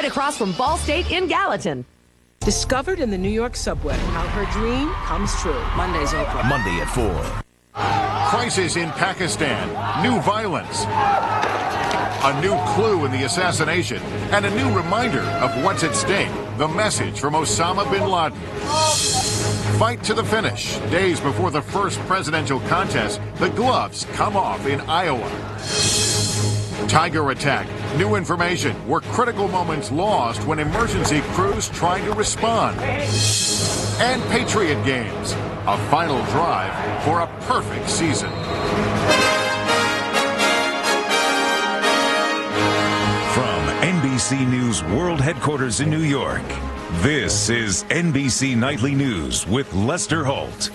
right across from Ball State in Gallatin. Discovered in the New York subway, how her dream comes true. Mondays open. Monday at 4. Crisis in Pakistan. New violence. A new clue in the assassination. And a new reminder of what's at stake. The message from Osama bin Laden. Fight to the finish. Days before the first presidential contest, the gloves come off in Iowa. Tiger attack. New information. Were critical moments lost when emergency crews tried to respond? And Patriot games. A final drive for a perfect season. From NBC News World Headquarters in New York, this is NBC Nightly News with Lester Holt.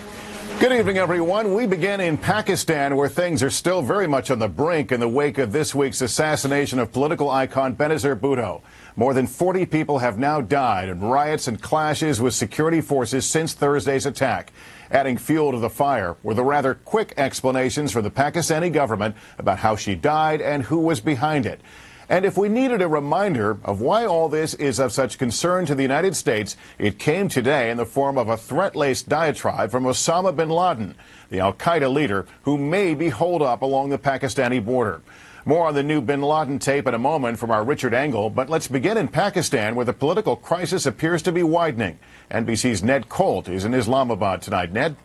Good evening, everyone. We begin in Pakistan, where things are still very much on the brink in the wake of this week's assassination of political icon Benazir Bhutto. More than 40 people have now died in riots and clashes with security forces since Thursday's attack. Adding fuel to the fire were the rather quick explanations from the Pakistani government about how she died and who was behind it. And if we needed a reminder of why all this is of such concern to the United States, it came today in the form of a threat-laced diatribe from Osama bin Laden, the al-Qaeda leader who may be holed up along the Pakistani border. More on the new bin Laden tape in a moment from our Richard Engel, but let's begin in Pakistan, where the political crisis appears to be widening. NBC's Ned Colt is in Islamabad tonight. Ned?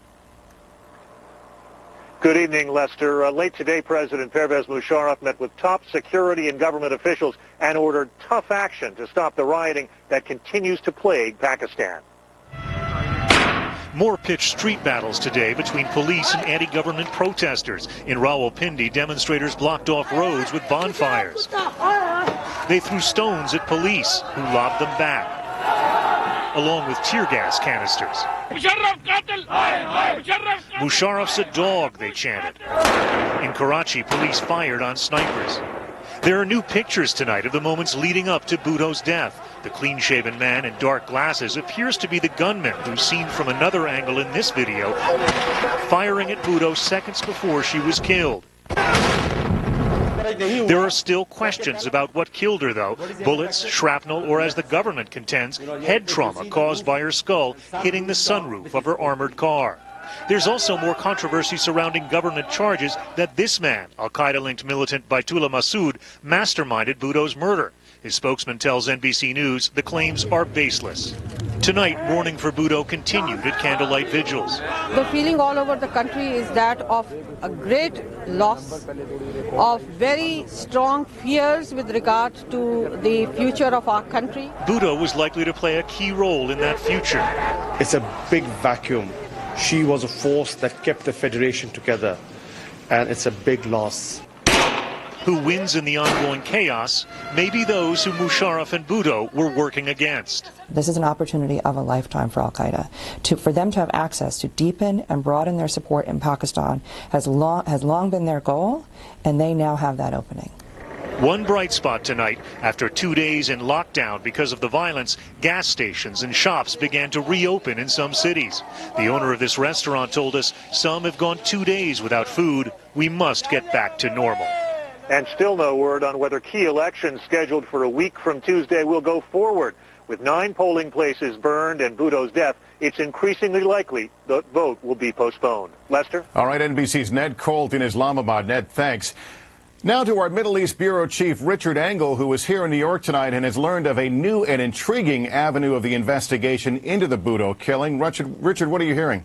Good evening, Lester. Late today, President Pervez Musharraf met with top security and government officials and ordered tough action to stop the rioting that continues to plague Pakistan. More pitched street battles today between police and anti-government protesters. In Rawalpindi, demonstrators blocked off roads with bonfires. They threw stones at police, who lobbed them back, along with tear gas canisters. Musharraf's a dog, they chanted. In Karachi, police fired on snipers. There are new pictures tonight of the moments leading up to Bhutto's death. The clean-shaven man in dark glasses appears to be the gunman who's seen from another angle in this video, firing at Bhutto seconds before she was killed. There are still questions about what killed her, though. Bullets, shrapnel, or as the government contends, head trauma caused by her skull hitting the sunroof of her armored car. There's also more controversy surrounding government charges that this man, al-Qaeda-linked militant Baitullah Masood, masterminded Bhutto's murder. His spokesman tells NBC News the claims are baseless. Tonight, mourning for Bhutto continued at candlelight vigils. The feeling all over the country is that of a great loss, of very strong fears with regard to the future of our country. Bhutto was likely to play a key role in that future. It's a big vacuum. She was a force that kept the Federation together, and it's a big loss. Who wins in the ongoing chaos may be those who Musharraf and Bhutto were working against. This is an opportunity of a lifetime for al-Qaeda. For them to have access to deepen and broaden their support in Pakistan has long been their goal, and they now have that opening. One bright spot tonight, after 2 days in lockdown because of the violence, gas stations and shops began to reopen in some cities. The owner of this restaurant told us some have gone 2 days without food. We must get back to normal. And still no word on whether key elections scheduled for a week from Tuesday will go forward. With 9 polling places burned and Bhutto's death, it's increasingly likely the vote will be postponed. Lester? All right, NBC's Ned Colt in Islamabad. Ned, thanks. Now to our Middle East Bureau Chief Richard Engel, who is here in New York tonight and has learned of a new and intriguing avenue of the investigation into the Bhutto killing. Richard, what are you hearing?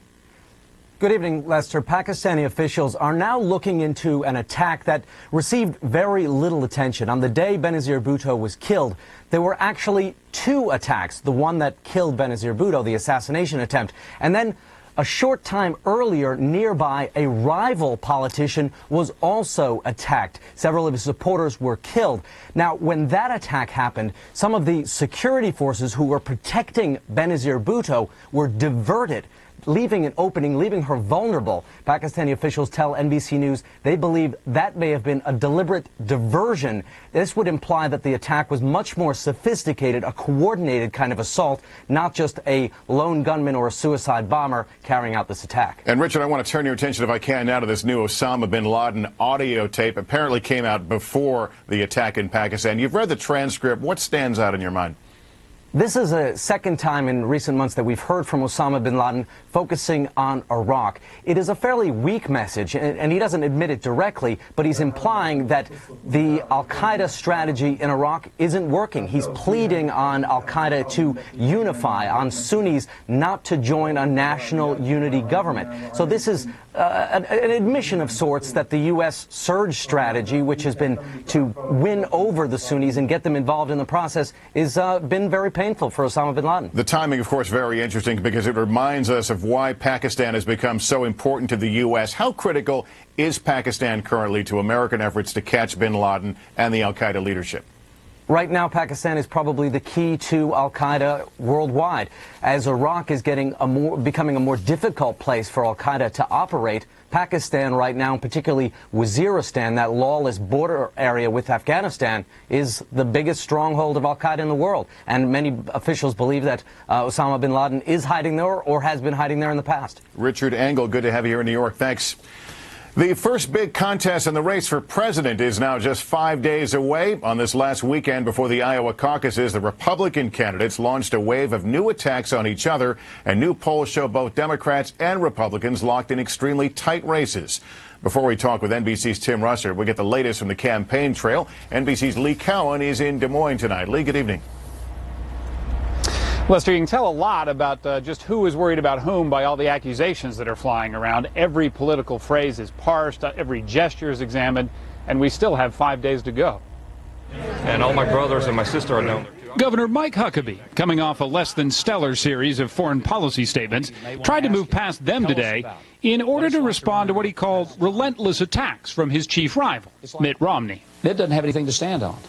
Good evening, Lester. Pakistani officials are now looking into an attack that received very little attention. On the day Benazir Bhutto was killed, there were actually 2 attacks. The one that killed Benazir Bhutto, the assassination attempt, and then a short time earlier, nearby, a rival politician was also attacked. Several of his supporters were killed. Now, when that attack happened, some of the security forces who were protecting Benazir Bhutto were diverted leaving an opening, leaving her vulnerable. Pakistani officials tell NBC News they believe that may have been a deliberate diversion. This would imply that the attack was much more sophisticated, a coordinated kind of assault, not just a lone gunman or a suicide bomber carrying out this attack. And Richard, I want to turn your attention, if I can, now to this new Osama bin Laden audio tape. Apparently came out before the attack in Pakistan. You've read the transcript. What stands out in your mind? This is a second time in recent months that we've heard from Osama bin Laden focusing on Iraq. It is a fairly weak message, and he doesn't admit it directly, but he's implying that the al-Qaeda strategy in Iraq isn't working. He's pleading on al-Qaeda to unify, on Sunnis not to join a national unity government. So this is an admission of sorts that the U.S. surge strategy, which has been to win over the Sunnis and get them involved in the process, has been very painful for Osama bin Laden. The timing, of course, very interesting because it reminds us of why Pakistan has become so important to the U.S. How critical is Pakistan currently to American efforts to catch bin Laden and the al-Qaeda leadership? Right now, Pakistan is probably the key to al-Qaeda worldwide. As Iraq is becoming a more difficult place for al-Qaeda to operate, Pakistan right now, particularly Waziristan, that lawless border area with Afghanistan, is the biggest stronghold of al-Qaeda in the world. And many officials believe that Osama bin Laden is hiding there or has been hiding there in the past. Richard Engel, good to have you here in New York. Thanks. The first big contest in the race for president is now just 5 days away. On this last weekend before the Iowa caucuses, the Republican candidates launched a wave of new attacks on each other, and new polls show both Democrats and Republicans locked in extremely tight races. Before we talk with NBC's Tim Russert, we get the latest from the campaign trail. NBC's Lee Cowan is in Des Moines tonight. Lee, good evening. Lester, you can tell a lot about just who is worried about whom by all the accusations that are flying around. Every political phrase is parsed, every gesture is examined, and we still have 5 days to go. And all my brothers and my sister are down there. Governor Mike Huckabee, coming off a less than stellar series of foreign policy statements, tried to move past them today in order to respond to what he called relentless attacks from his chief rival, Mitt Romney. Mitt doesn't have anything to stand on,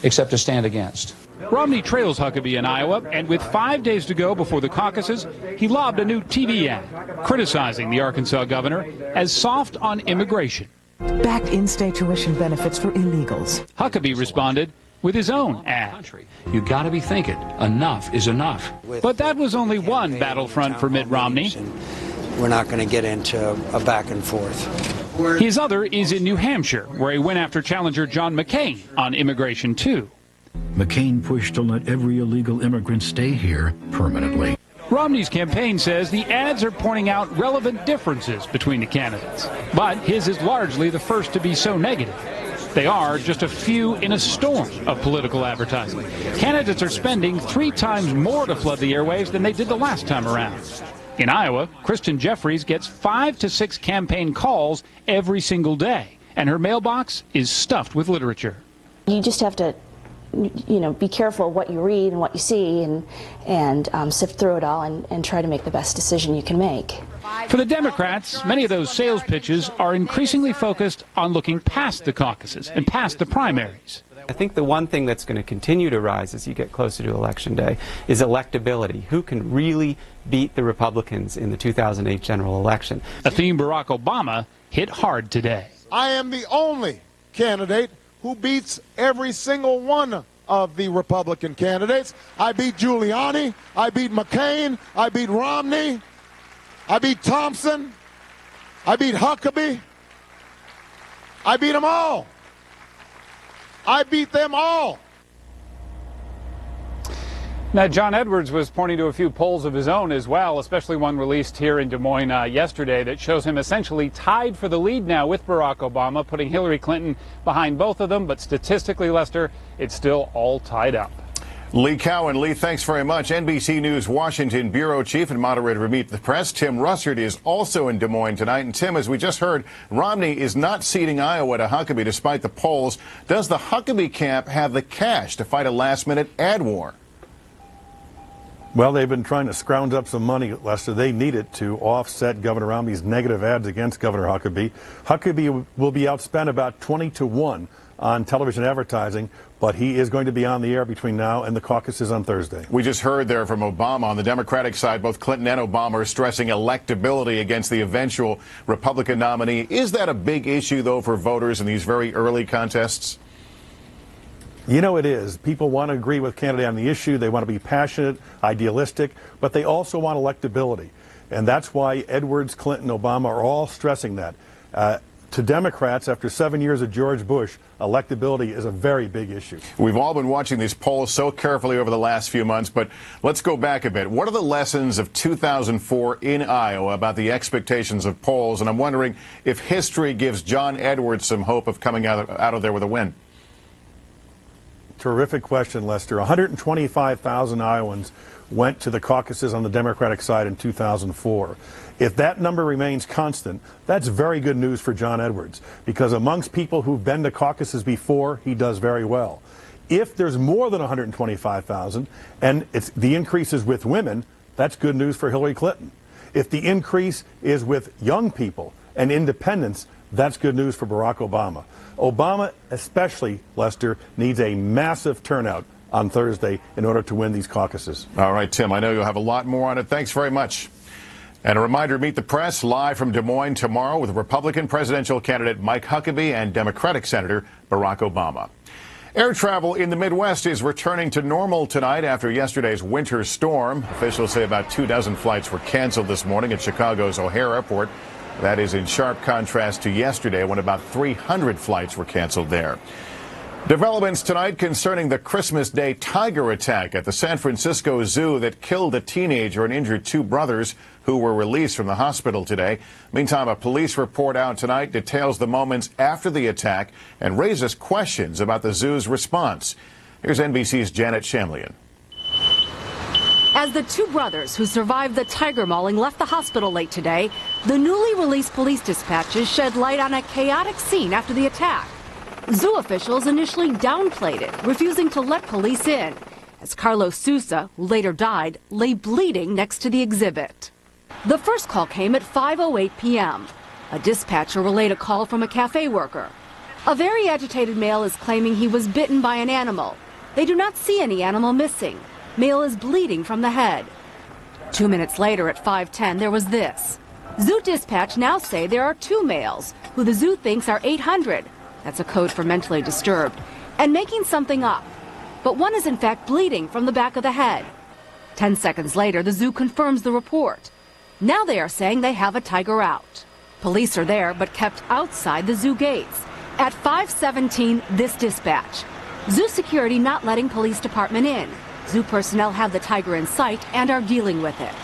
except to stand against. Romney trails Huckabee in Iowa, and with 5 days to go before the caucuses, he lobbed a new TV ad criticizing the Arkansas governor as soft on immigration. Backed in-state tuition benefits for illegals. Huckabee responded with his own ad. You got to be thinking, enough is enough. But that was only one battlefront for Mitt Romney. We're not going to get into a back and forth. His other is in New Hampshire, where he went after challenger John McCain on immigration, too. McCain pushed to let every illegal immigrant stay here permanently. Romney's campaign says the ads are pointing out relevant differences between the candidates. But his is largely the first to be so negative. They are just a few in a storm of political advertising. Candidates are spending 3 times more to flood the airwaves than they did the last time around. In Iowa, Kristen Jeffries gets 5 to 6 campaign calls every single day, and her mailbox is stuffed with literature. You just have to, be careful what you read and what you see and sift through it all and try to make the best decision you can make. For the Democrats, many of those sales pitches are increasingly focused on looking past the caucuses and past the primaries. I think the one thing that's going to continue to rise as you get closer to Election Day is electability. Who can really beat the Republicans in the 2008 general election? A theme Barack Obama hit hard today. I am the only candidate who beats every single one of the Republican candidates. I beat Giuliani, I beat McCain, I beat Romney, I beat Thompson, I beat Huckabee. I beat them all. I beat them all. Now, John Edwards was pointing to a few polls of his own as well, especially one released here in Des Moines yesterday that shows him essentially tied for the lead now with Barack Obama, putting Hillary Clinton behind both of them. But statistically, Lester, it's still all tied up. Lee Cowan. Lee, thanks very much. NBC News Washington Bureau Chief and moderator of Meet the Press, Tim Russert, is also in Des Moines tonight. And Tim, as we just heard, Romney is not ceding Iowa to Huckabee despite the polls. Does the Huckabee camp have the cash to fight a last-minute ad war? Well, they've been trying to scrounge up some money, Lester. They need it to offset Governor Romney's negative ads against Governor Huckabee. Huckabee will be outspent about 20 to 1 on television advertising, but he is going to be on the air between now and the caucuses on Thursday. We just heard there from Obama on the Democratic side. Both Clinton and Obama are stressing electability against the eventual Republican nominee. Is that a big issue, though, for voters in these very early contests? You know, it is. People want to agree with candidate on the issue. They want to be passionate, idealistic, but they also want electability. And that's why Edwards, Clinton, Obama are all stressing that. To Democrats, after 7 years of George Bush, electability is a very big issue. We've all been watching these polls so carefully over the last few months, but let's go back a bit. What are the lessons of 2004 in Iowa about the expectations of polls? And I'm wondering if history gives John Edwards some hope of coming out of there with a win. Terrific question, Lester. 125,000 Iowans went to the caucuses on the Democratic side in 2004. If that number remains constant, that's very good news for John Edwards, because amongst people who've been to caucuses before, he does very well. If there's more than 125,000 and the increase is with women, that's good news for Hillary Clinton. If the increase is with young people and independents, that's good news for Barack Obama. Obama, especially, Lester, needs a massive turnout on Thursday in order to win these caucuses. All right, Tim, I know you'll have a lot more on it. Thanks very much. And a reminder, Meet the Press live from Des Moines tomorrow with Republican presidential candidate Mike Huckabee and Democratic Senator Barack Obama. Air travel in the Midwest is returning to normal tonight after yesterday's winter storm. Officials say about 24 flights were canceled this morning at Chicago's O'Hare Airport. That is in sharp contrast to yesterday when about 300 flights were canceled there. Developments tonight concerning the Christmas Day tiger attack at the San Francisco Zoo that killed a teenager and injured two brothers who were released from the hospital today. Meantime, a police report out tonight details the moments after the attack and raises questions about the zoo's response. Here's NBC's Janet Shamlian. As the two brothers who survived the tiger mauling left the hospital late today, the newly released police dispatches shed light on a chaotic scene after the attack. Zoo officials initially downplayed it, refusing to let police in, as Carlos Sousa, who later died, lay bleeding next to the exhibit. The first call came at 5:08 p.m. A dispatcher relayed a call from a cafe worker. A very agitated male is claiming he was bitten by an animal. They do not see any animal missing. Male is bleeding from the head. 2 minutes later at 5:10, there was this. Zoo dispatch now say there are two males, who the zoo thinks are 800. That's a code for mentally disturbed, and making something up. But one is in fact bleeding from the back of the head. 10 seconds later, the zoo confirms the report. Now they are saying they have a tiger out. Police are there, but kept outside the zoo gates. At 5:17, this dispatch. Zoo security not letting police department in. Zoo personnel have the tiger in sight and are dealing with it.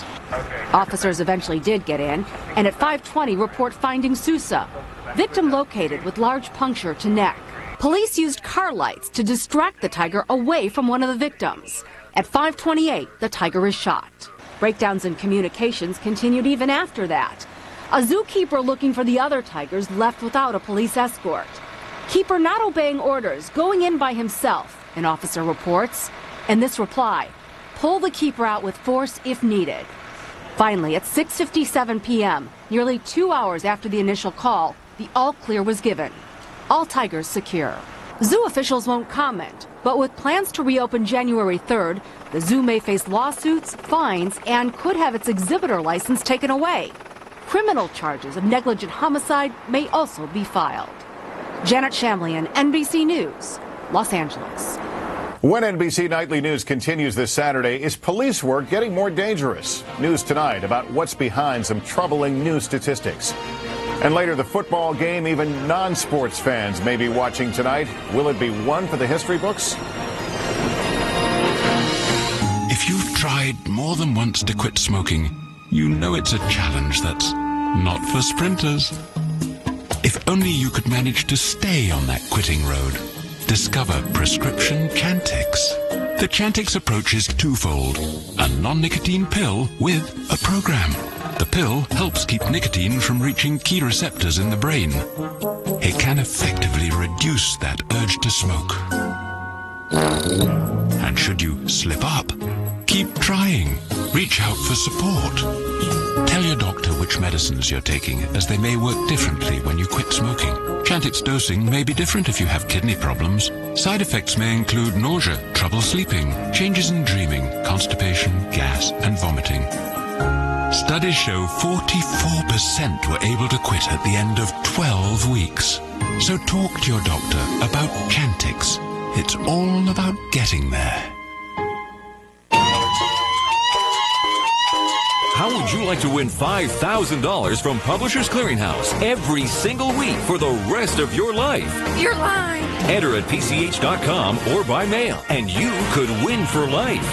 Officers eventually did get in, and at 5:20 report finding Sousa. Victim located with large puncture to neck. Police used car lights to distract the tiger away from one of the victims. At 5:28, the tiger is shot. Breakdowns in communications continued even after that. A zookeeper looking for the other tigers left without a police escort. Keeper not obeying orders, going in by himself, an officer reports. And this reply, pull the keeper out with force if needed. Finally, at 6:57 p.m., nearly 2 hours after the initial call, the all-clear was given. All tigers secure. Zoo officials won't comment, but with plans to reopen January 3rd, the zoo may face lawsuits, fines, and could have its exhibitor license taken away. Criminal charges of negligent homicide may also be filed. Janet Shamlian, NBC News, Los Angeles. When NBC Nightly News continues this Saturday, is police work getting more dangerous? News tonight about what's behind some troubling new statistics. And later, the football game even non-sports fans may be watching tonight. Will it be one for the history books? If you've tried more than once to quit smoking, you know it's a challenge that's not for sprinters. If only you could manage to stay on that quitting road. Discover prescription Chantix. The Chantix approach is twofold. A non-nicotine pill with a program. The pill helps keep nicotine from reaching key receptors in the brain. It can effectively reduce that urge to smoke. And should you slip up, keep Keep trying. Reach out for support. Tell your doctor which medicines you're taking, as they may work differently when you quit smoking. Chantix dosing may be different if you have kidney problems. Side effects may include nausea, trouble sleeping, changes in dreaming, constipation, gas, and vomiting. Studies show 44% were able to quit at the end of 12 weeks. So talk to your doctor about Chantix. It's all about getting there. How would you like to win $5,000 from Publishers Clearinghouse every single week for the rest of your life? You're lying. Enter at PCH.com or by mail, and you could win for life.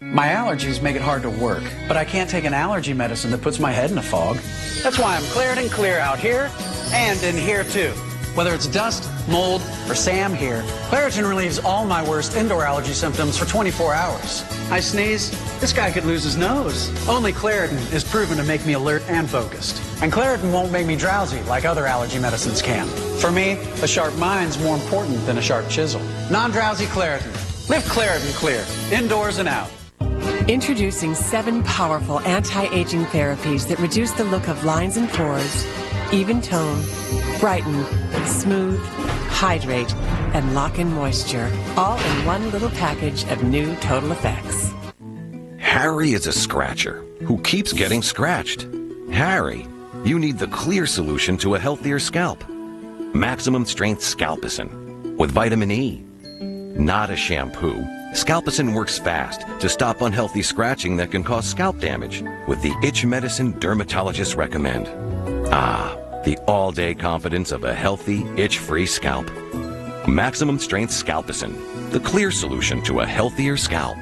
My allergies make it hard to work, but I can't take an allergy medicine that puts my head in a fog. That's why I'm Claritin Clear out here and in here too. Whether it's dust, mold, or Sam here, Claritin relieves all my worst indoor allergy symptoms for 24 hours. I sneeze, this guy could lose his nose. Only Claritin is proven to make me alert and focused. And Claritin won't make me drowsy like other allergy medicines can. For me, a sharp mind's more important than a sharp chisel. Non-drowsy Claritin. Live Claritin Clear, indoors and out. Introducing 7 powerful anti-aging therapies that reduce the look of lines and pores, even tone, brighten, smooth, hydrate, and lock in moisture, all in one little package of new Total Effects. Harry is a scratcher who keeps getting scratched. Harry, you need the clear solution to a healthier scalp. Maximum Strength Scalpicin with vitamin E. Not a shampoo. Scalpicin works fast to stop unhealthy scratching that can cause scalp damage with the itch medicine dermatologists recommend. Ah, the all-day confidence of a healthy, itch-free scalp. Maximum Strength Scalpicin, the clear solution to a healthier scalp.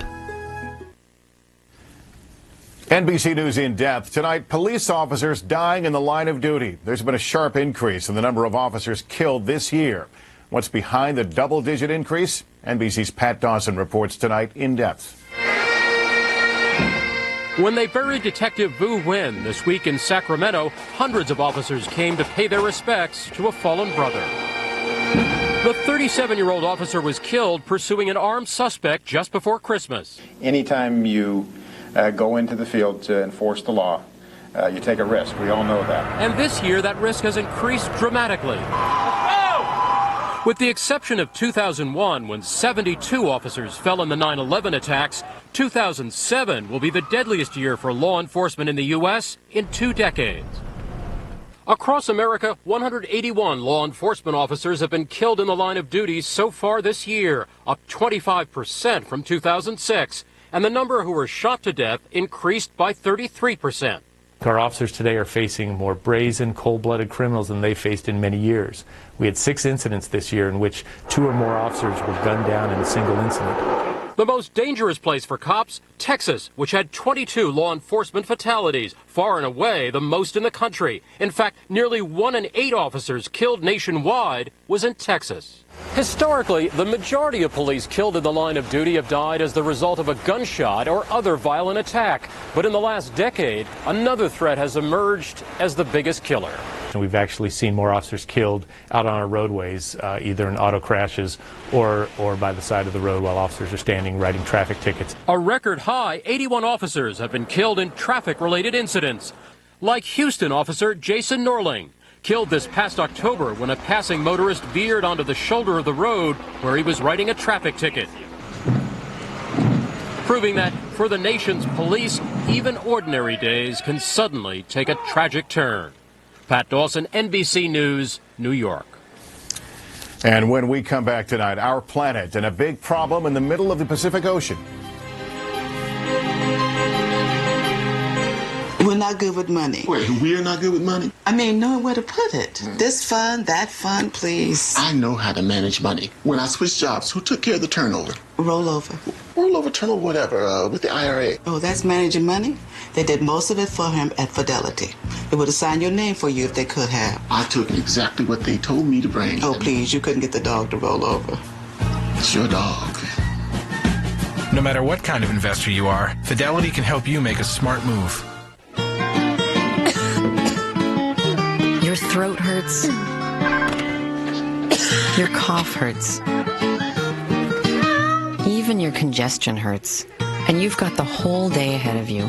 NBC News in depth. Tonight, police officers dying in the line of duty. There's been a sharp increase in the number of officers killed this year. What's behind the double-digit increase? NBC's Pat Dawson reports tonight in depth. When they buried Detective Vu Nguyen this week in Sacramento, hundreds of officers came to pay their respects to a fallen brother. The 37-year-old officer was killed pursuing an armed suspect just before Christmas. Anytime you go into the field to enforce the law, you take a risk. We all know that. And this year, that risk has increased dramatically. With the exception of 2001, when 72 officers fell in the 9/11 attacks, 2007 will be the deadliest year for law enforcement in the U.S. in 2 decades. Across America, 181 law enforcement officers have been killed in the line of duty so far this year, up 25% from 2006, and the number who were shot to death increased by 33%. Our officers today are facing more brazen, cold-blooded criminals than they faced in many years. We had 6 incidents this year in which 2 or more officers were gunned down in a single incident. The most dangerous place for cops, Texas, which had 22 law enforcement fatalities, far and away the most in the country. In fact, nearly 1 in 8 officers killed nationwide was in Texas. Historically, the majority of police killed in the line of duty have died as the result of a gunshot or other violent attack. But in the last decade, another threat has emerged as the biggest killer. And we've actually seen more officers killed out on our roadways, either in auto crashes or by the side of the road while officers are standing writing traffic tickets. A record high 81 officers have been killed in traffic-related incidents, like Houston officer Jason Norling, killed this past October when a passing motorist veered onto the shoulder of the road where he was writing a traffic ticket. Proving that for the nation's police, even ordinary days can suddenly take a tragic turn. Pat Dawson, NBC News, New York. And when we come back tonight, our planet and a big problem in the middle of the Pacific Ocean. We're not good with money. Wait, we're not good with money? I mean, knowing where to put it. This fund, that fund, please. I know how to manage money. When I switched jobs, who took care of the turnover? Rollover. Rollover, turnover, whatever, with the IRA. Oh, that's managing money? They did most of it for him at Fidelity. They would have signed your name for you if they could have. I took exactly what they told me to bring. Oh, please, you couldn't get the dog to roll over. It's your dog. No matter what kind of investor you are, Fidelity can help you make a smart move. Your throat hurts. Your cough hurts. Even your congestion hurts. and you've got the whole day ahead of you.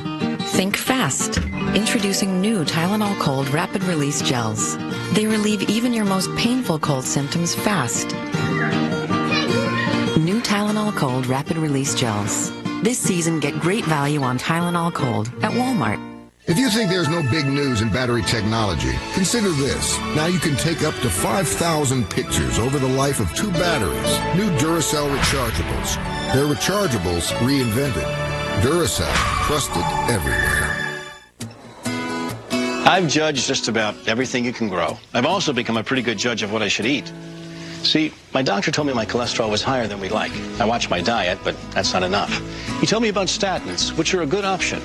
Think fast. Introducing new Tylenol Cold Rapid Release Gels. They relieve even your most painful cold symptoms fast. New Tylenol Cold Rapid Release Gels. This season, get great value on Tylenol Cold at Walmart. If you think there's no big news in battery technology, consider this. Now you can take up to 5,000 pictures over the life of 2 batteries. New Duracell rechargeables. They're rechargeables reinvented. Duracell, trusted everywhere. I've judged just about everything you can grow. I've also become a pretty good judge of what I should eat. See, my doctor told me my cholesterol was higher than we like. I watched my diet, but that's not enough. He told me about statins, which are a good option.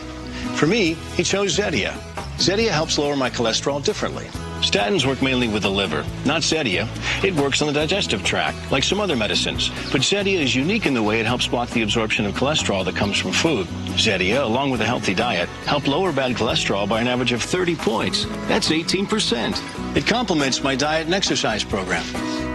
For me, he chose Zetia. Zetia helps lower my cholesterol differently. Statins work mainly with the liver, not Zetia. It works on the digestive tract, like some other medicines. But Zetia is unique in the way it helps block the absorption of cholesterol that comes from food. Zetia, along with a healthy diet, help lower bad cholesterol by an average of 30 points. That's 18%. It complements my diet and exercise program.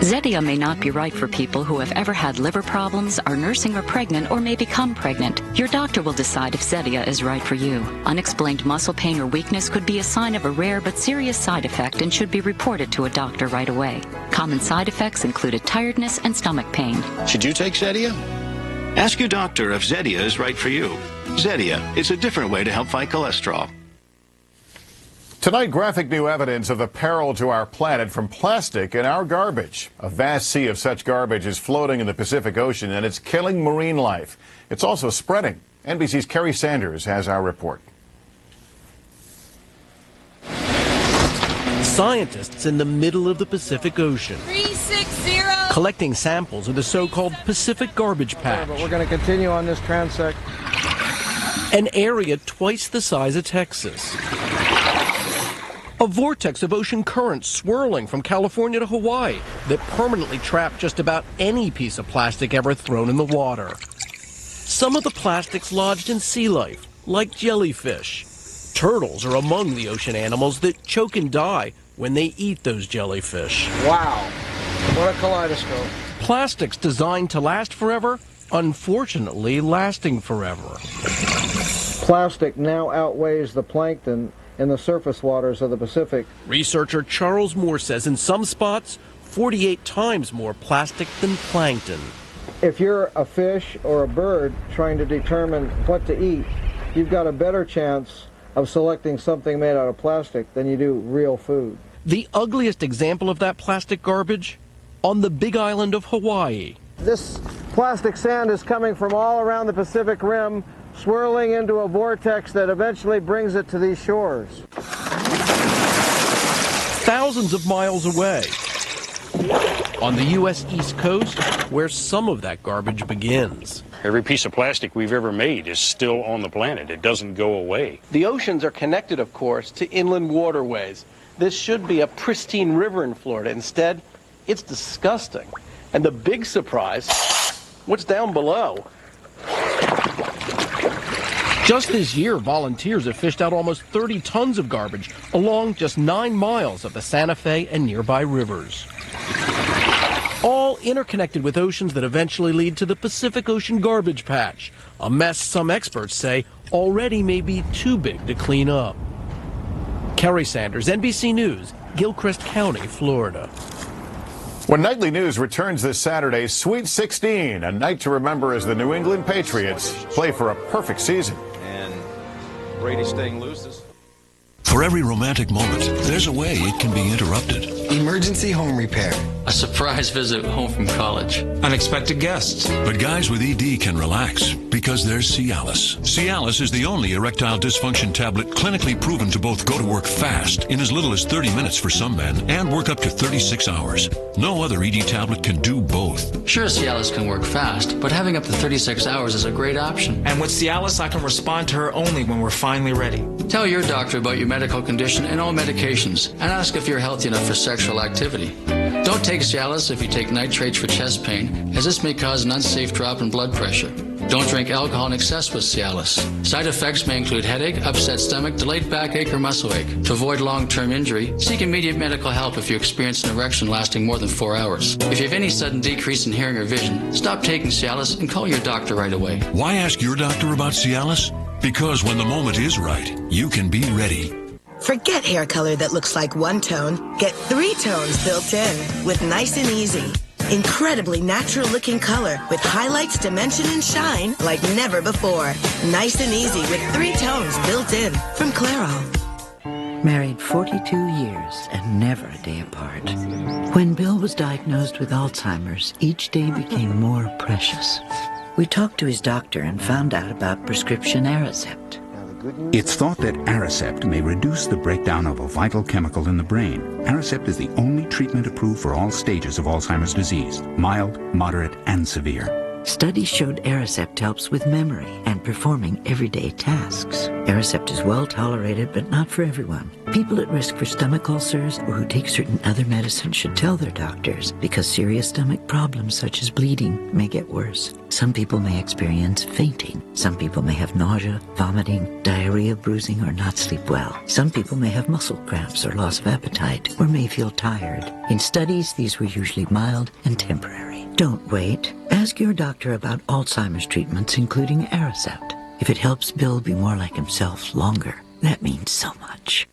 Zetia may not be right for people who have ever had liver problems, are nursing or pregnant, or may become pregnant. Your doctor will decide if Zetia is right for you. Unexplained muscle pain or weakness could be a sign of a rare but serious side effect and should be reported to a doctor right away. Common side effects included tiredness and stomach pain. Should you take Zetia? Ask your doctor if Zetia is right for you. Zetia, it's a different way to help fight cholesterol. Tonight, graphic new evidence of the peril to our planet from plastic in our garbage. A vast sea of such garbage is floating in the Pacific Ocean, and it's killing marine life. It's also spreading. NBC's Kerry Sanders has our report. Scientists in the middle of the Pacific Ocean 360 collecting samples of the so-called Pacific Garbage Patch. But we're going to continue on this transect. An area twice the size of Texas. A vortex of ocean currents swirling from California to Hawaii that permanently trapped just about any piece of plastic ever thrown in the water. Some of the plastics lodged in sea life, like jellyfish. Turtles are among the ocean animals that choke and die when they eat those jellyfish. Wow, what a kaleidoscope. Plastics designed to last forever, unfortunately lasting forever. Plastic now outweighs the plankton in the surface waters of the Pacific. Researcher Charles Moore says in some spots, 48 times more plastic than plankton. If you're a fish or a bird trying to determine what to eat, you've got a better chance of selecting something made out of plastic than you do real food. The ugliest example of that plastic garbage? On the Big Island of Hawaii. This plastic sand is coming from all around the Pacific Rim, swirling into a vortex that eventually brings it to these shores. Thousands of miles away, on the U.S. East Coast, where some of that garbage begins. Every piece of plastic we've ever made is still on the planet. It doesn't go away. The oceans are connected, of course, to inland waterways. This should be a pristine river in Florida. Instead, it's disgusting. And the big surprise, what's down below? Just this year, volunteers have fished out almost 30 tons of garbage along just 9 miles of the Santa Fe and nearby rivers. All interconnected with oceans that eventually lead to the Pacific Ocean Garbage Patch, a mess some experts say already may be too big to clean up. Kerry Sanders, NBC News, Gilchrist County, Florida. When Nightly News returns this Saturday, Sweet 16, a night to remember as the New England Patriots play for a perfect season. And Brady staying loose. For every romantic moment, there's a way it can be interrupted. Emergency home repair. A surprise visit home from college. Unexpected guests. But guys with ED can relax because there's Cialis. Cialis is the only erectile dysfunction tablet clinically proven to both go to work fast in as little as 30 minutes for some men and work up to 36 hours. No other ED tablet can do both. Sure, Cialis can work fast, but having up to 36 hours is a great option. And with Cialis, I can respond to her only when we're finally ready. Tell your doctor about your medical condition and all medications, and ask if you're healthy enough for sexual activity. Don't take Cialis if you take nitrates for chest pain, as this may cause an unsafe drop in blood pressure. Don't drink alcohol in excess with Cialis. Side effects may include headache, upset stomach, delayed backache, or muscle ache. To avoid long-term injury, seek immediate medical help if you experience an erection lasting more than 4 hours. If you have any sudden decrease in hearing or vision, stop taking Cialis and call your doctor right away. Why ask your doctor about Cialis? Because when the moment is right, you can be ready. Forget hair color that looks like one tone. Get 3 tones built in with Nice and Easy. Incredibly natural-looking color with highlights, dimension, and shine like never before. Nice and Easy with 3 tones built in from Clairol. Married 42 years and never a day apart. When Bill was diagnosed with Alzheimer's, each day became more precious. We talked to his doctor and found out about prescription Aricept. It's thought that Aricept may reduce the breakdown of a vital chemical in the brain. Aricept is the only treatment approved for all stages of Alzheimer's disease, mild, moderate, and severe. Studies showed Aricept helps with memory and performing everyday tasks. Aricept is well tolerated, but not for everyone. People at risk for stomach ulcers or who take certain other medicines should tell their doctors, because serious stomach problems such as bleeding may get worse. Some people may experience fainting. Some people may have nausea, vomiting, diarrhea, bruising, or not sleep well. Some people may have muscle cramps or loss of appetite, or may feel tired. In studies, these were usually mild and temporary. Don't wait. Ask your doctor about Alzheimer's treatments, including Aricept. If it helps Bill be more like himself longer, that means so much.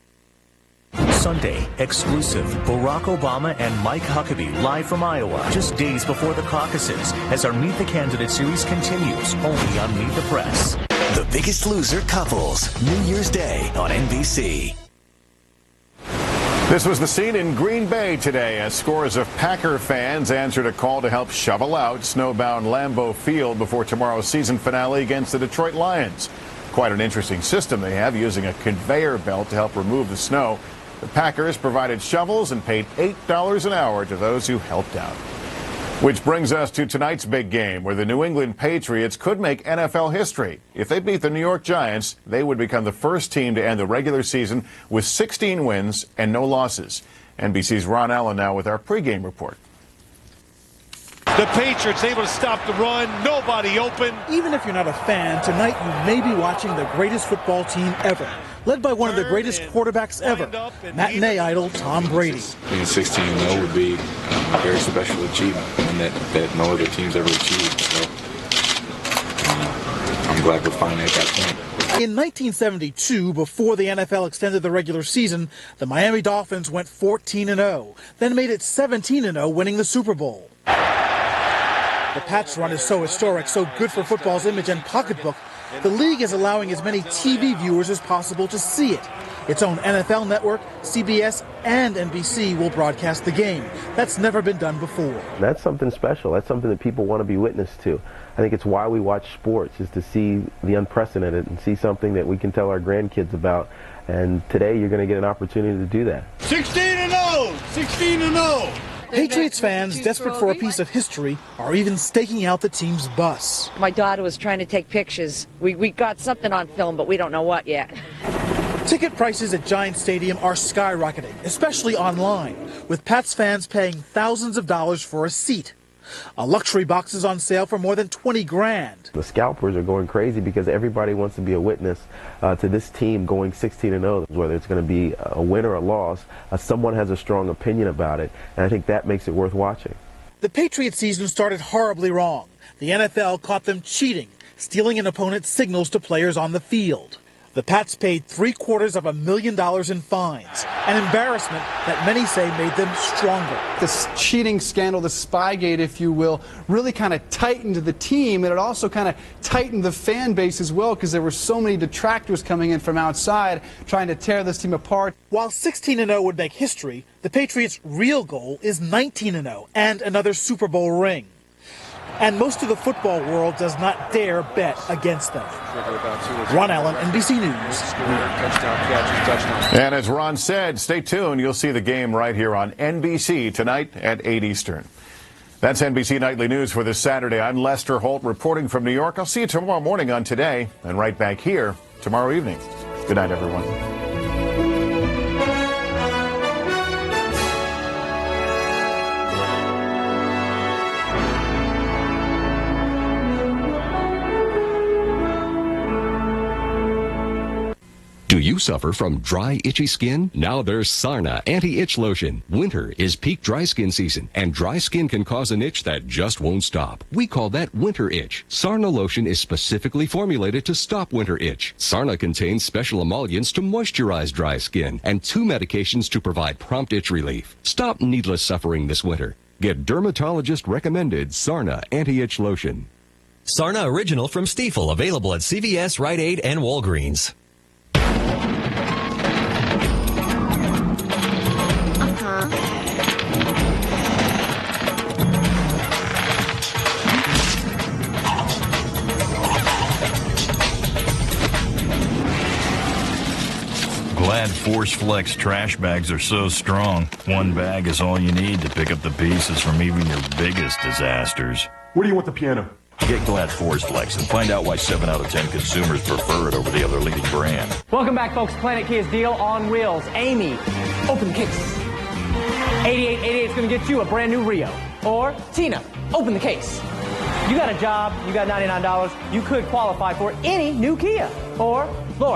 Sunday, exclusive. Barack Obama and Mike Huckabee live from Iowa, just days before the caucuses, as our Meet the Candidate series continues, only on Meet the Press. The Biggest Loser couples, New Year's Day on NBC. This was the scene in Green Bay today as scores of Packer fans answered a call to help shovel out snowbound Lambeau Field before tomorrow's season finale against the Detroit Lions. Quite an interesting system they have, using a conveyor belt to help remove the snow. The Packers provided shovels and paid $8 an hour to those who helped out. Which brings us to tonight's big game, where the New England Patriots could make NFL history. If they beat the New York Giants, they would become the first team to end the regular season with 16 wins and no losses. NBC's Ron Allen now with our pregame report. The Patriots able to stop the run, nobody open. Even if you're not a fan, tonight you may be watching the greatest football team ever, led by one of the greatest quarterbacks ever, matinee idol Tom Brady. Being 16-0 would be a very special achievement, and that no other team's ever achieved. So I'm glad we're finally at that point. In 1972, before the NFL extended the regular season, the Miami Dolphins went 14-0, then made it 17-0, winning the Super Bowl. The Pats run is so historic, so good for football's image and pocketbook, the league is allowing as many TV viewers as possible to see it. Its own NFL network, CBS, and NBC will broadcast the game. That's never been done before. That's something special. That's something that people want to be witness to. I think it's why we watch sports, is to see the unprecedented and see something that we can tell our grandkids about. And today you're going to get an opportunity to do that. 16-0! 16-0! Patriots fans, desperate for a piece of history, are even staking out the team's bus. My daughter was trying to take pictures. We got something on film, but we don't know what yet. Ticket prices at Giant Stadium are skyrocketing, especially online, with Pats fans paying thousands of dollars for a seat. A luxury box is on sale for more than $20,000. The scalpers are going crazy because everybody wants to be a witness to this team going 16-0. Whether it's going to be a win or a loss, someone has a strong opinion about it, and I think that makes it worth watching. The Patriots season started horribly wrong. The NFL caught them cheating, stealing an opponent's signals to players on the field. The Pats paid $750,000 in fines, an embarrassment that many say made them stronger. This cheating scandal, the Spygate, if you will, really kind of tightened the team, and it also kind of tightened the fan base as well, because there were so many detractors coming in from outside trying to tear this team apart. While 16-0 would make history, the Patriots' real goal is 19-0 and another Super Bowl ring. And most of the football world does not dare bet against them. Ron Allen, NBC News. And as Ron said, stay tuned. You'll see the game right here on NBC tonight at 8 Eastern. That's NBC Nightly News for this Saturday. I'm Lester Holt reporting from New York. I'll see you tomorrow morning on Today and right back here tomorrow evening. Good night, everyone. Do you suffer from dry, itchy skin? Now there's Sarna Anti-Itch Lotion. Winter is peak dry skin season, and dry skin can cause an itch that just won't stop. We call that winter itch. Sarna Lotion is specifically formulated to stop winter itch. Sarna contains special emollients to moisturize dry skin and 2 medications to provide prompt itch relief. Stop needless suffering this winter. Get dermatologist-recommended Sarna Anti-Itch Lotion. Sarna Original from Stiefel, available at CVS, Rite Aid, and Walgreens. Glad Force Flex trash bags are so strong. One bag is all you need to pick up the pieces from even your biggest disasters. Where do you want the piano? Get Glad Force Flex and find out why 7 out of 10 consumers prefer it over the other leading brand. Welcome back, folks. Planet Kia's deal on wheels. Amy, open the case. 8888 is going to get you a brand new Rio. Or Tina, open the case. You got a job, you got $99, you could qualify for any new Kia. Or